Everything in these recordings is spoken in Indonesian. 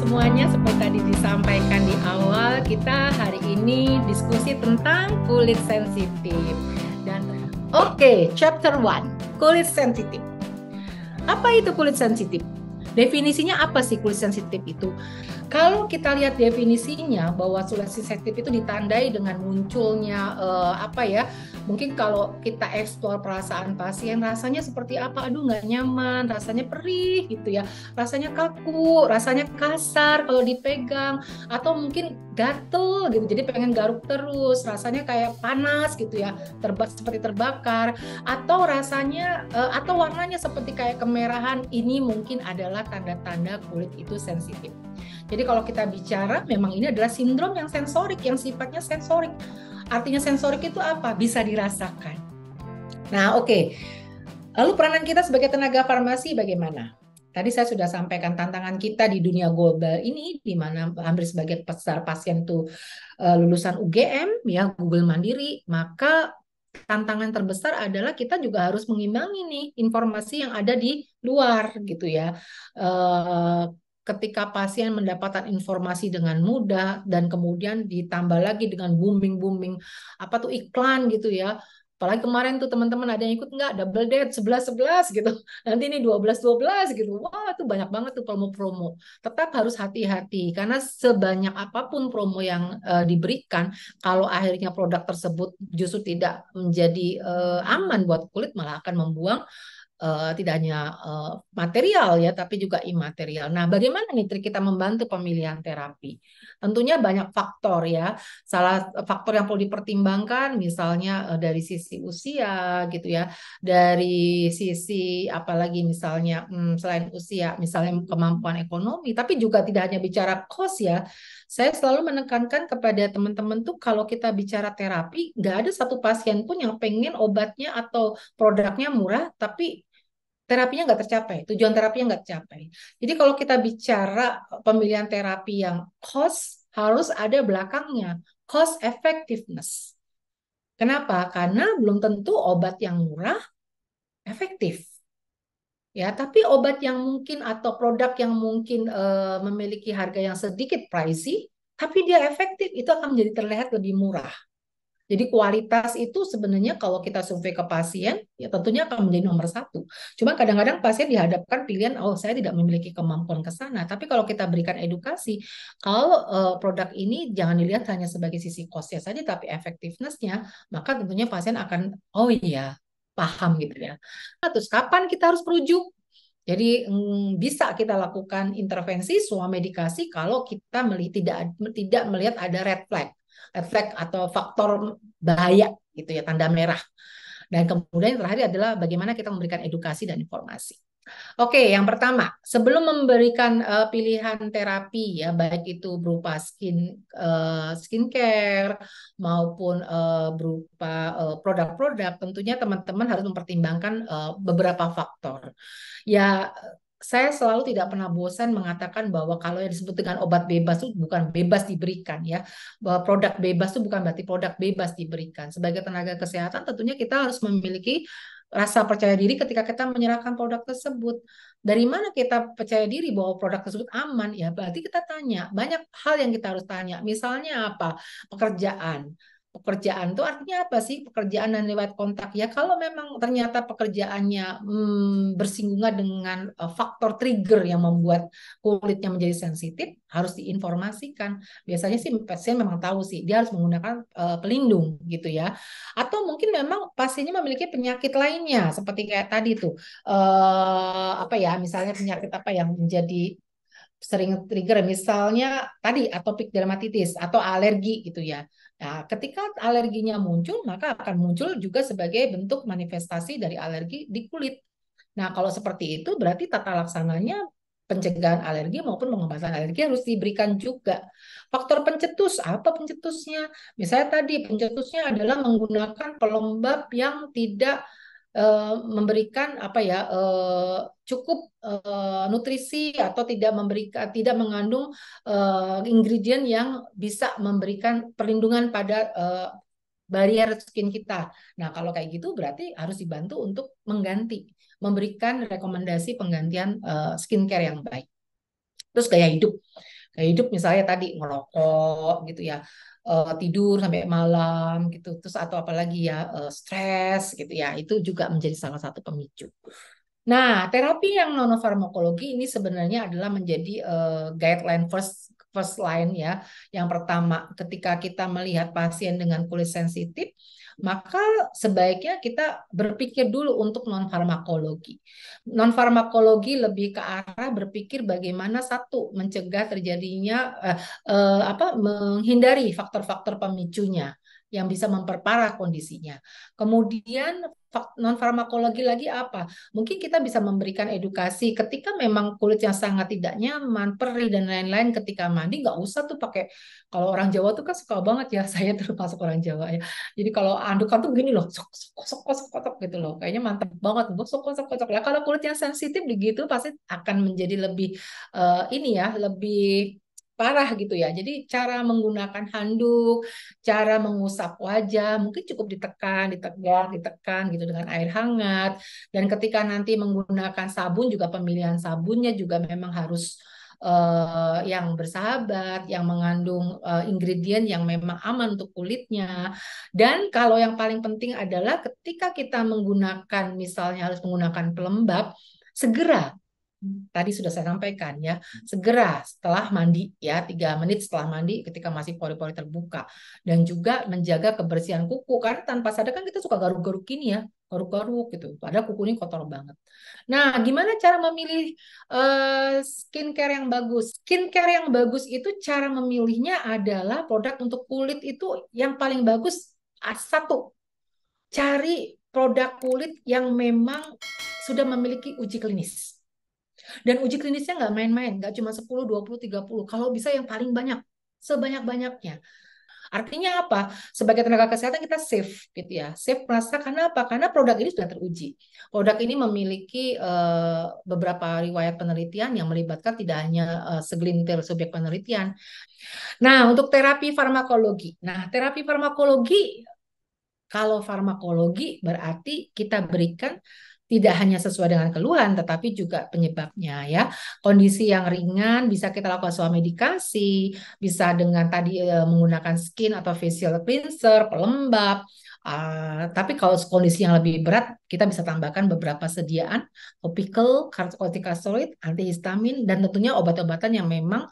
semuanya, seperti tadi disampaikan di awal, kita hari ini diskusi tentang kulit sensitif. Dan chapter 1, kulit sensitif. Apa itu kulit sensitif? Definisinya apa sih kulit sensitif itu? Kalau kita lihat definisinya bahwa kulit sensitif itu ditandai dengan munculnya mungkin kalau kita eksplor perasaan pasien, rasanya seperti apa? Aduh, nggak nyaman, rasanya perih gitu ya, rasanya kaku, rasanya kasar kalau dipegang, atau mungkin gatel gitu, jadi pengen garuk terus, rasanya kayak panas gitu ya, seperti terbakar, atau rasanya atau warnanya seperti kayak kemerahan. Ini mungkin adalah tanda-tanda kulit itu sensitif. Jadi kalau kita bicara, memang ini adalah sindrom yang sensorik, yang sifatnya sensorik. Artinya sensorik itu apa? Bisa dirasakan. Nah, lalu peranan kita sebagai tenaga farmasi bagaimana? Tadi saya sudah sampaikan tantangan kita di dunia global ini, di mana hampir sebagian besar pasien itu lulusan UGM, ya Google Mandiri, maka tantangan terbesar adalah kita juga harus mengimbangi nih informasi yang ada di luar gitu ya. Ketika pasien mendapatkan informasi dengan mudah dan kemudian ditambah lagi dengan booming apa tuh iklan gitu ya. Apalagi kemarin tuh teman-teman ada yang ikut nggak double date 11-11 gitu. Nanti ini 12-12 gitu. Wah, itu banyak banget tuh promo-promo. Tetap harus hati-hati karena sebanyak apapun promo yang diberikan, kalau akhirnya produk tersebut justru tidak menjadi aman buat kulit, malah akan membuang tidak hanya material ya, tapi juga imaterial. Nah, bagaimana nih trik kita membantu pemilihan terapi? Tentunya banyak faktor ya. Salah faktor yang perlu dipertimbangkan misalnya dari sisi usia gitu ya, dari sisi apalagi misalnya selain usia, misalnya kemampuan ekonomi, tapi juga tidak hanya bicara cost ya. Saya selalu menekankan kepada teman-teman tuh kalau kita bicara terapi, nggak ada satu pasien pun yang pengen obatnya atau produknya murah, tapi terapinya nggak tercapai, tujuan terapinya nggak tercapai. Jadi kalau kita bicara pemilihan terapi yang cost, harus ada belakangnya, cost effectiveness. Kenapa? Karena belum tentu obat yang murah efektif. Ya, tapi obat yang mungkin atau produk yang mungkin memiliki harga yang sedikit pricey, tapi dia efektif, itu akan menjadi terlihat lebih murah. Jadi kualitas itu sebenarnya kalau kita survei ke pasien, ya tentunya akan menjadi nomor satu. Cuma kadang-kadang pasien dihadapkan pilihan, oh saya tidak memiliki kemampuan ke sana. Tapi kalau kita berikan edukasi, kalau produk ini jangan dilihat hanya sebagai sisi cost-nya saja, tapi effectiveness-nya, maka tentunya pasien akan, oh iya, paham gitu ya. Nah, terus kapan kita harus merujuk? Jadi bisa kita lakukan intervensi medikasi kalau kita tidak melihat ada red flag atau faktor bahaya gitu ya, tanda merah. Dan kemudian yang terakhir adalah bagaimana kita memberikan edukasi dan informasi. Yang pertama, sebelum memberikan pilihan terapi ya, baik itu berupa skincare maupun berupa produk-produk, tentunya teman-teman harus mempertimbangkan beberapa faktor. Ya, saya selalu tidak pernah bosan mengatakan bahwa kalau yang disebut dengan obat bebas itu bukan bebas diberikan ya. Bahwa produk bebas itu bukan berarti produk bebas diberikan. Sebagai tenaga kesehatan tentunya kita harus memiliki rasa percaya diri ketika kita menyerahkan produk tersebut. Dari mana kita percaya diri bahwa produk tersebut aman? Ya, berarti kita tanya. Banyak hal yang kita harus tanya. Misalnya apa? Pekerjaan. Pekerjaan itu artinya apa sih? Pekerjaan dan lewat kontak. Ya, kalau memang ternyata pekerjaannya bersinggungan dengan faktor trigger yang membuat kulitnya menjadi sensitif, harus diinformasikan. Biasanya sih pasien memang tahu sih, dia harus menggunakan pelindung gitu ya. Atau mungkin memang pasiennya memiliki penyakit lainnya, seperti kayak tadi tuh, misalnya penyakit apa yang menjadi sering trigger, misalnya tadi atopic dermatitis atau alergi gitu ya. Nah, ketika alerginya muncul, maka akan muncul juga sebagai bentuk manifestasi dari alergi di kulit. Nah, kalau seperti itu berarti tata laksananya pencegahan alergi maupun pengobatan alergi harus diberikan juga. Faktor pencetus, apa pencetusnya? Misalnya tadi pencetusnya adalah menggunakan pelembab yang tidak memberikan cukup nutrisi atau tidak mengandung ingredient yang bisa memberikan perlindungan pada barrier skin kita. Nah, kalau kayak gitu berarti harus dibantu untuk memberikan rekomendasi penggantian skincare yang baik. Terus gaya hidup. Gaya hidup misalnya tadi ngerokok gitu ya, tidur sampai malam gitu, terus atau apalagi ya, stres gitu ya, itu juga menjadi salah satu pemicu. Nah, terapi yang non farmakologi ini sebenarnya adalah menjadi guideline first line ya. Yang pertama, ketika kita melihat pasien dengan kulit sensitif, maka sebaiknya kita berpikir dulu untuk non farmakologi. Non farmakologi lebih ke arah berpikir bagaimana satu mencegah terjadinya menghindari faktor-faktor pemicunya yang bisa memperparah kondisinya. Kemudian non farmakologi lagi apa? Mungkin kita bisa memberikan edukasi ketika memang kulitnya sangat tidak nyaman, perih dan lain-lain ketika mandi nggak usah tuh pakai, kalau orang Jawa tuh kan suka banget ya, saya termasuk orang Jawa ya. Jadi kalau andukan tuh gini loh, sok sok sok sok sok sok gitu loh. Kayaknya mantap banget, sok sok sok sok. Lah kalau kulitnya sensitif begitu pasti akan menjadi lebih ini ya, lebih parah gitu ya. Jadi cara menggunakan handuk, cara mengusap wajah mungkin cukup ditekan, ditekan, ditekan gitu dengan air hangat. Dan ketika nanti menggunakan sabun juga pemilihan sabunnya juga memang harus yang bersahabat, yang mengandung ingredient yang memang aman untuk kulitnya. Dan kalau yang paling penting adalah ketika kita menggunakan, misalnya harus menggunakan pelembab, segera. Tadi sudah saya sampaikan ya, segera setelah mandi ya, 3 menit setelah mandi ketika masih pori-pori terbuka. Dan juga menjaga kebersihan kuku, karena tanpa sadar kan kita suka garuk-garuk gini ya, garuk-garuk gitu. Padahal kuku ini kotor banget. Nah, gimana cara memilih skincare yang bagus? Skincare yang bagus itu cara memilihnya adalah produk untuk kulit itu yang paling bagus. Satu, cari produk kulit yang memang sudah memiliki uji klinis. Dan uji klinisnya nggak main-main, nggak cuma 10, 20, 30. Kalau bisa yang paling banyak, sebanyak-banyaknya. Artinya apa? Sebagai tenaga kesehatan kita safe gitu ya. Safe merasa karena apa? Karena produk ini sudah teruji. Produk ini memiliki beberapa riwayat penelitian yang melibatkan tidak hanya segelintir subjek penelitian. Nah, untuk terapi farmakologi. Nah, terapi farmakologi, kalau farmakologi berarti kita berikan tidak hanya sesuai dengan keluhan, tetapi juga penyebabnya ya. Kondisi yang ringan bisa kita lakukan selama medikasi, bisa dengan tadi menggunakan skin atau facial cleanser, pelembab. Tapi kalau kondisi yang lebih berat, kita bisa tambahkan beberapa sediaan topical, corticosteroid, antihistamin, dan tentunya obat-obatan yang memang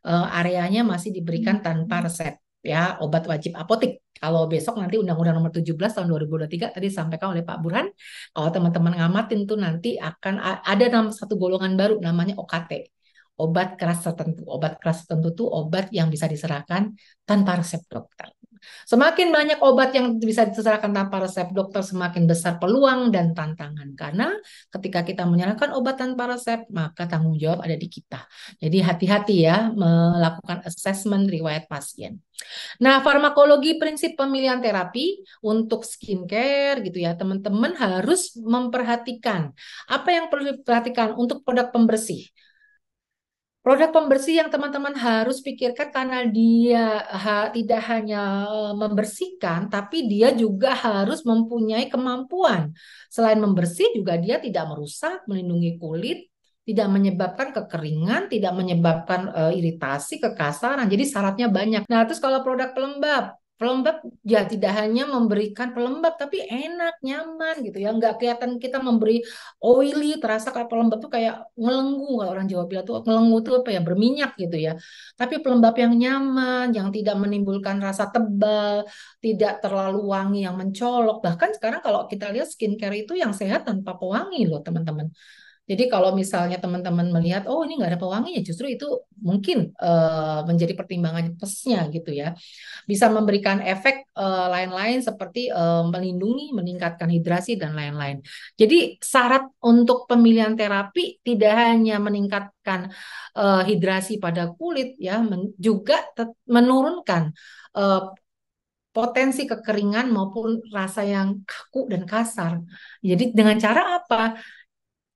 areanya masih diberikan tanpa resep ya, obat wajib apotik. Kalau besok nanti Undang-Undang Nomor 17 tahun 2023 tadi disampaikan oleh Pak Burhan, kalau teman-teman ngamatin tuh nanti akan ada satu golongan baru namanya OKT. Obat keras tertentu. Obat keras tertentu itu obat yang bisa diserahkan tanpa resep dokter. Semakin banyak obat yang bisa diserahkan tanpa resep dokter, semakin besar peluang dan tantangan. Karena ketika kita menyerahkan obat tanpa resep, maka tanggung jawab ada di kita. Jadi hati-hati ya melakukan assessment riwayat pasien. Nah, farmakologi prinsip pemilihan terapi untuk skincare gitu ya, teman-teman harus memperhatikan apa yang perlu diperhatikan untuk produk pembersih. Produk pembersih yang teman-teman harus pikirkan karena dia tidak hanya membersihkan, tapi dia juga harus mempunyai kemampuan. Selain membersih juga dia tidak merusak, melindungi kulit, tidak menyebabkan kekeringan, tidak menyebabkan iritasi, kekasaran. Jadi syaratnya banyak. Nah, terus kalau produk pelembab, pelembab ya tidak hanya memberikan pelembab, tapi enak, nyaman gitu ya. Nggak kelihatan kita memberi oily, terasa kayak pelembab tuh kayak ngelenggu, kalau orang Jawa bilang tuh ngelenggu tuh apa ya, berminyak gitu ya. Tapi pelembab yang nyaman, yang tidak menimbulkan rasa tebal, tidak terlalu wangi yang mencolok. Bahkan sekarang kalau kita lihat skincare itu yang sehat tanpa pewangi loh teman-teman. Jadi kalau misalnya teman-teman melihat, oh ini nggak ada pewanginya, justru itu mungkin menjadi pertimbangan plusnya gitu ya. Bisa memberikan efek lain-lain seperti melindungi, meningkatkan hidrasi dan lain-lain. Jadi syarat untuk pemilihan terapi tidak hanya meningkatkan hidrasi pada kulit ya, juga menurunkan eh, potensi kekeringan maupun rasa yang kaku dan kasar. Jadi dengan cara apa?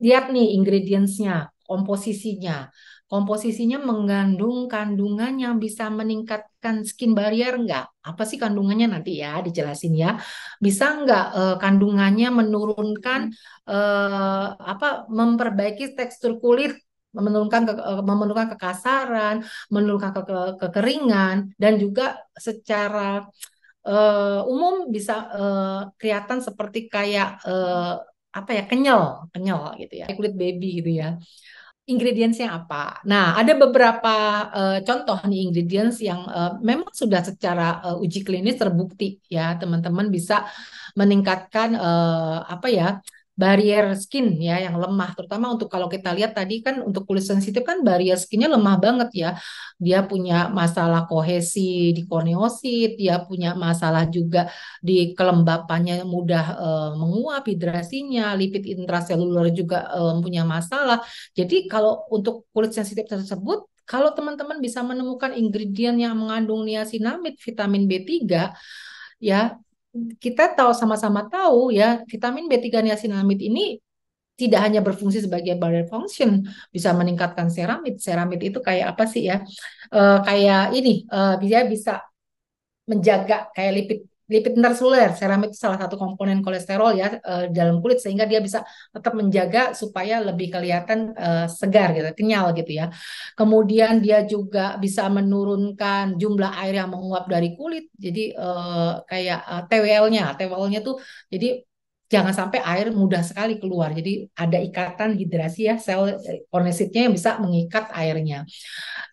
Lihat nih ingredients-nya, komposisinya. Komposisinya mengandung kandungan yang bisa meningkatkan skin barrier enggak? Apa sih kandungannya nanti ya dijelasin ya. Bisa enggak kandungannya menurunkan apa memperbaiki tekstur kulit menurunkan kekasaran, menurunkan kekeringan, dan juga secara umum bisa kelihatan seperti kayak apa ya, kenyal, kenyal gitu ya, kulit baby gitu ya. Ingredientsnya apa? Nah, ada beberapa contoh nih ingredients yang memang sudah secara uji klinis terbukti ya, teman-teman bisa meningkatkan apa ya, barrier skin ya yang lemah, terutama untuk kalau kita lihat tadi kan untuk kulit sensitif kan barrier skinnya lemah banget ya. Dia punya masalah kohesi di korneosit, dia punya masalah juga di kelembapannya mudah menguap, hidrasinya, lipid intraseluler juga punya masalah. Jadi kalau untuk kulit sensitif tersebut, kalau teman-teman bisa menemukan ingredient yang mengandung niacinamide, vitamin B3, ya kita tahu sama-sama tahu ya, vitamin B3 niacinamide ini tidak hanya berfungsi sebagai barrier function, bisa meningkatkan seramid. Seramid itu kayak apa sih ya? Kayak ini, dia bisa menjaga kayak lipid lipid intraseluler. Seramid itu salah satu komponen kolesterol ya dalam kulit, sehingga dia bisa tetap menjaga supaya lebih kelihatan segar gitu, kenyal gitu ya. Kemudian dia juga bisa menurunkan jumlah air yang menguap dari kulit. Jadi kayak TWL-nya, TWL-nya tuh jadi jangan sampai air mudah sekali keluar. Jadi ada ikatan hidrasi ya, sel kornesitnya yang bisa mengikat airnya.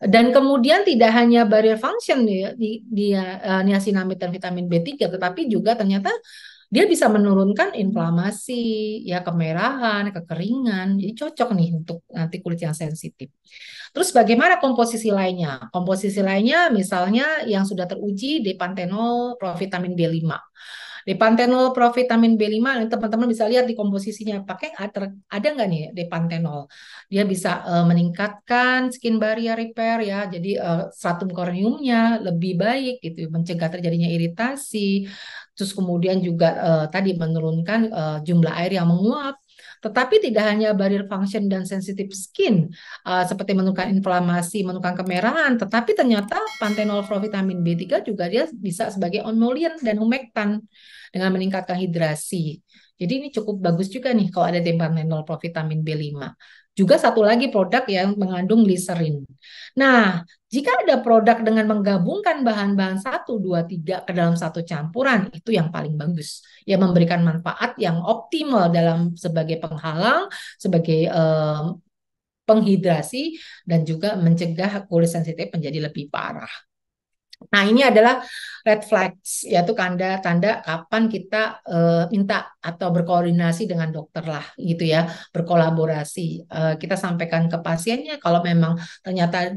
Dan kemudian tidak hanya barrier function ya, di niacinamide dan vitamin B3, tetapi juga ternyata dia bisa menurunkan inflamasi, ya kemerahan, kekeringan. Jadi cocok nih untuk nanti kulit yang sensitif. Terus bagaimana komposisi lainnya? Komposisi lainnya misalnya yang sudah teruji Depantenol, provitamin B5. Depantenol, provitamin B5, ini teman-teman bisa lihat di komposisinya. Pakai ada nggak nih Depantenol? Dia bisa meningkatkan skin barrier repair ya. Jadi stratum corneumnya lebih baik gitu, mencegah terjadinya iritasi. Terus kemudian juga tadi menurunkan jumlah air yang menguap. Tetapi tidak hanya barrier function dan sensitive skin, seperti menurunkan inflamasi, menurunkan kemerahan, tetapi ternyata pantenol provitamin B3 juga dia bisa sebagai emollient dan humektan dengan meningkatkan hidrasi. Jadi ini cukup bagus juga nih kalau ada pantenol provitamin B5. Juga satu lagi produk yang mengandung gliserin. Nah, jika ada produk dengan menggabungkan bahan-bahan 1, 2, 3 ke dalam satu campuran, itu yang paling bagus. Ya, memberikan manfaat yang optimal dalam sebagai penghalang, sebagai penghidrasi, dan juga mencegah kulit sensitif menjadi lebih parah. Nah, ini adalah red flags, yaitu tanda-tanda kapan kita minta atau berkoordinasi dengan dokter lah, gitu ya, berkolaborasi. Kita sampaikan ke pasiennya kalau memang ternyata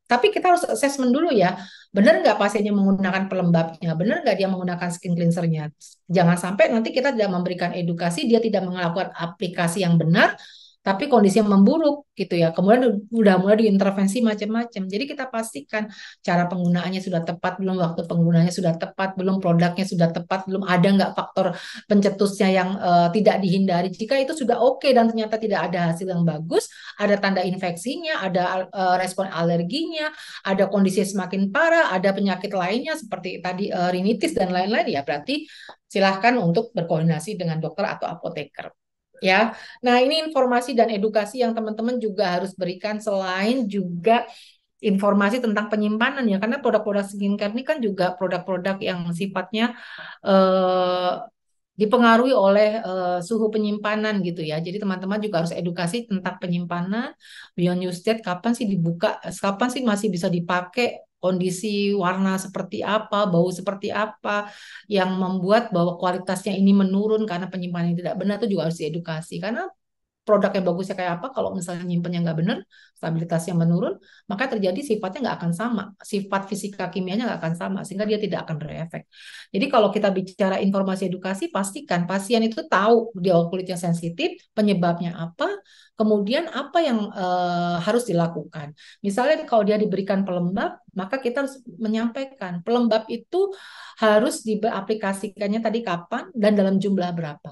tapi kita harus assessment dulu ya, benar nggak pasiennya menggunakan pelembabnya, benar nggak dia menggunakan skin cleansernya. Jangan sampai nanti kita tidak memberikan edukasi, dia tidak melakukan aplikasi yang benar, tapi kondisinya memburuk gitu ya. Kemudian udah mulai diintervensi macam-macam. Jadi kita pastikan cara penggunaannya sudah tepat belum, waktu penggunaannya sudah tepat belum, produknya sudah tepat belum, ada nggak faktor pencetusnya yang tidak dihindari. Jika itu sudah oke dan ternyata tidak ada hasil yang bagus, ada tanda infeksinya, ada respon alerginya, ada kondisi semakin parah, ada penyakit lainnya seperti tadi rinitis dan lain-lain, ya berarti silahkan untuk berkoordinasi dengan dokter atau apoteker. Ya, nah ini informasi dan edukasi yang teman-teman juga harus berikan, selain juga informasi tentang penyimpanan ya, karena produk-produk skincare ini kan juga produk-produk yang sifatnya eh, dipengaruhi oleh suhu penyimpanan gitu ya. Jadi teman-teman juga harus edukasi tentang penyimpanan, beyond use date, kapan sih dibuka, kapan sih masih bisa dipakai, kondisi warna seperti apa, bau seperti apa, yang membuat bahwa kualitasnya ini menurun karena penyimpanan yang tidak benar, itu juga harus diedukasi. Karena produk yang bagusnya kayak apa, kalau misalnya nyimpennya nggak benar, stabilitasnya menurun, maka terjadi sifatnya nggak akan sama, sifat fisika kimianya nggak akan sama, sehingga dia tidak akan berefek. Jadi kalau kita bicara informasi edukasi, pastikan pasien itu tahu dia kulitnya sensitif, penyebabnya apa, kemudian apa yang harus dilakukan. Misalnya kalau dia diberikan pelembab, maka kita harus menyampaikan pelembab itu harus diaplikasikannya tadi kapan dan dalam jumlah berapa.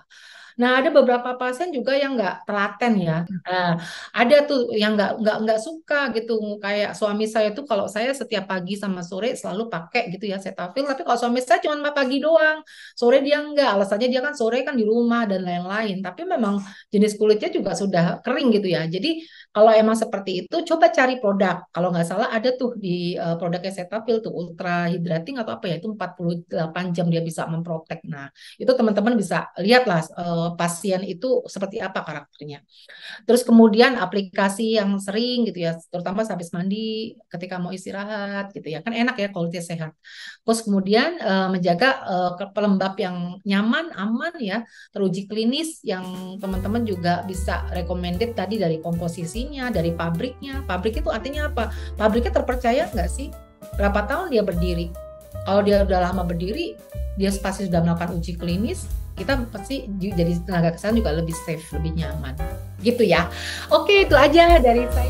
Nah, ada beberapa pasien juga yang nggak telaten ya. Nah, ada tuh yang nggak suka gitu. Kayak suami saya tuh kalau saya setiap pagi sama sore selalu pakai gitu ya Cetaphil. Tapi kalau suami saya cuma pagi doang, sore dia nggak. Alasannya dia kan sore kan di rumah dan lain-lain. Tapi memang jenis kulitnya juga sudah kering gitu ya. Jadi kalau emang seperti itu, coba cari produk. Kalau nggak salah ada tuh di produknya Cetaphil tuh Ultra Hydrating atau apa ya itu 48 jam dia bisa memprotek. Nah, itu teman-teman bisa lihatlah pasien itu seperti apa karakternya. Terus kemudian aplikasi yang sering gitu ya, terutama habis mandi, ketika mau istirahat gitu ya, kan enak ya kalau dia sehat. Terus kemudian menjaga pelembab yang nyaman, aman ya, teruji klinis yang teman-teman juga bisa recommended tadi dari komposisinya, dari pabriknya. Pabrik itu artinya apa? Pabriknya terpercaya nggak sih? Berapa tahun dia berdiri? Kalau dia udah lama berdiri, dia pasti sudah melakukan uji klinis, kita pasti jadi tenaga kesehatan juga lebih safe, lebih nyaman. Gitu ya. Oke, itu aja dari saya.